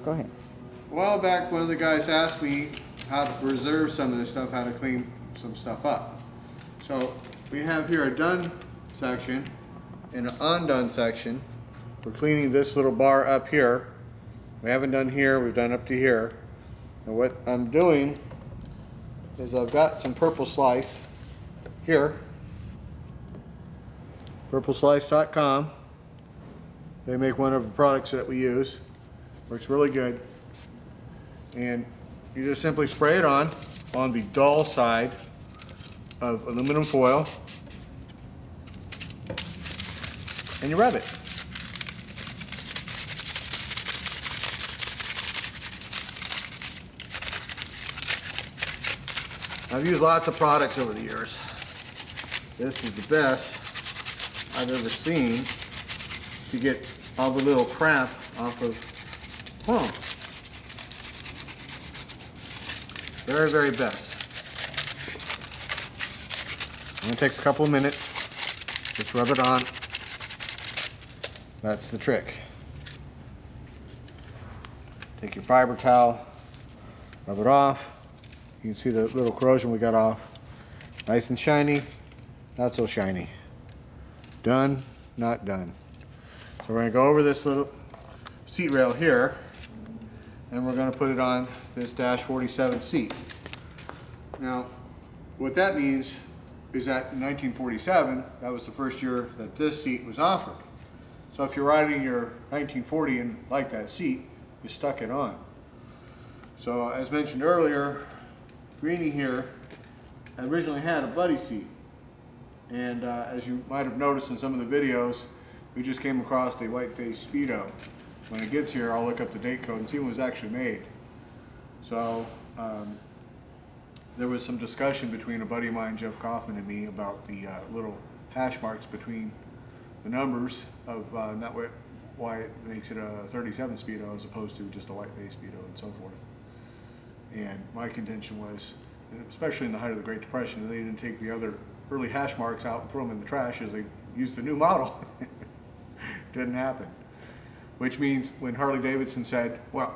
Go ahead. A while back, one of the guys asked me how to preserve some of this stuff, how to clean some stuff up. So we have here a done section and an undone section. We're cleaning this little bar up here. We haven't done here, we've done up to here. And what I'm doing is I've got some purple slice here. Purpleslice.com. They make one of the products that we use. Works really good. And you just simply spray it on the dull side of aluminum foil, and you rub it. I've used lots of products over the years. This is the best I've ever seen to get all the little crap off of foam. Very, very best. And it takes a couple of minutes. Just rub it on. That's the trick. Take your fiber towel, rub it off. You can see the little corrosion we got off. Nice and shiny, not so shiny. Done, not done. So we're going to go over this little seat rail here, and we're going to put it on this Dash 47 seat. Now, what that means is that in 1947, that was the first year that this seat was offered. So if you're riding your 1940 and like that seat, you stuck it on. So as mentioned earlier, Greenie here originally had a buddy seat. And as you might have noticed in some of the videos, we just came across a white-faced Speedo. When it gets here, I'll look up the date code and see when it was actually made. So there was some discussion between a buddy of mine, Jeff Kaufman, and me about the little hash marks between the numbers of why it makes it a 37 Speedo as opposed to just a white-faced Speedo and so forth. And my contention was, especially in the height of the Great Depression, they didn't take the other early hash marks out and throw them in the trash as they used the new model. Didn't happen. Which means when Harley Davidson said, well,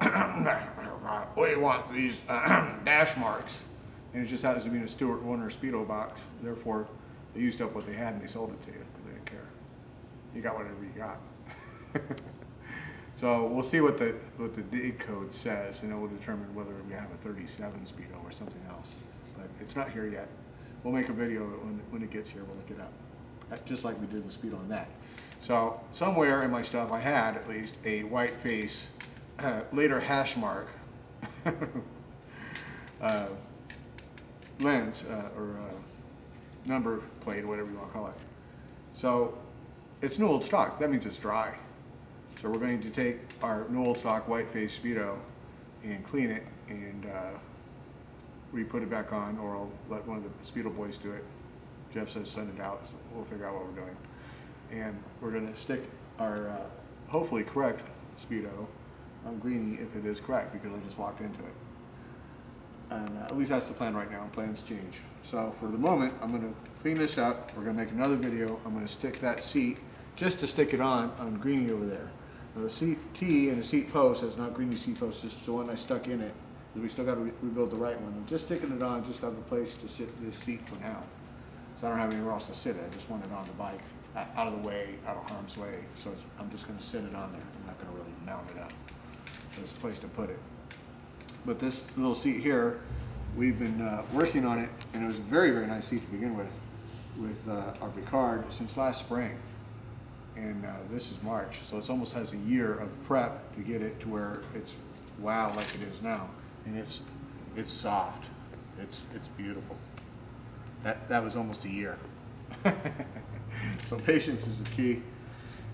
we want these dash marks, and it just happens to be in a Stuart Warner Speedo box, therefore they used up what they had and they sold it to you because they didn't care. You got whatever you got. So we'll see what the date code says, and it will determine whether we have a 37 Speedo or something else. But it's not here yet. We'll make a video of it when it gets here. We'll look it up, just like we did with Speedo on that. So somewhere in my stuff, I had at least a white face, later hash mark lens or number plate, or whatever you want to call it. So it's new old stock. That means it's dry. So we're going to take our new old stock white face Speedo and clean it and re-put it back on, or I'll let one of the Speedo boys do it. Jeff says send it out, so we'll figure out what we're doing. And we're going to stick our hopefully correct Speedo on Greenie if it is correct, because I just walked into it. And at least that's the plan right now. Plans change. So for the moment, I'm going to clean this up. We're going to make another video. I'm going to stick that seat, just to stick it on Greenie over there. Now the seat T and the seat post, that's not Greenie's seat post, this is the one I stuck in it. We still got to rebuild the right one. I'm just sticking it on just to have a place to sit this seat for now. So I don't have anywhere else to sit it. I just want it on the bike, out of the way, out of harm's way. So I'm just going to sit it on there. I'm not going to really mount it up. There's a place to put it. But this little seat here, we've been working on it, and it was a very, very nice seat to begin with our Picard since last spring. And this is March, so it almost has a year of prep to get it to where it's wow like it is now. And it's soft. It's beautiful. That was almost a year. So patience is the key.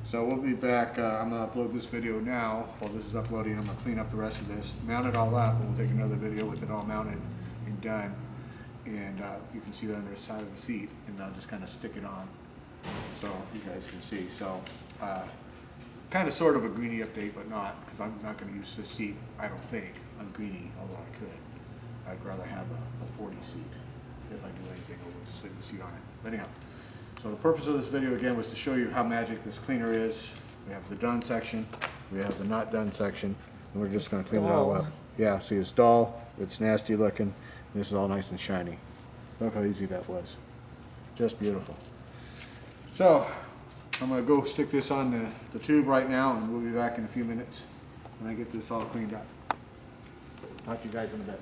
So we'll be back. I'm going to upload this video now. While this is uploading, I'm going to clean up the rest of this, mount it all up, and we'll take another video with it all mounted and done. And you can see the underside of the seat, and I'll just kind of stick it on so you guys can see. So kind of sort of a Greenie update, but not, because I'm not going to use this seat, I don't think, on Greenie, although I could. I'd rather have a 40 seat. If I do anything, we'll just leave the seat on it. But anyhow, so the purpose of this video again was to show you how magic this cleaner is. We have the done section, we have the not done section. And we're just gonna clean it all up. Yeah, see, it's dull, it's nasty looking. This is all nice and shiny. Look how easy that was. Just beautiful. So, I'm gonna go stick this on the tube right now, and we'll be back in a few minutes when I get this all cleaned up. Talk to you guys in a bit.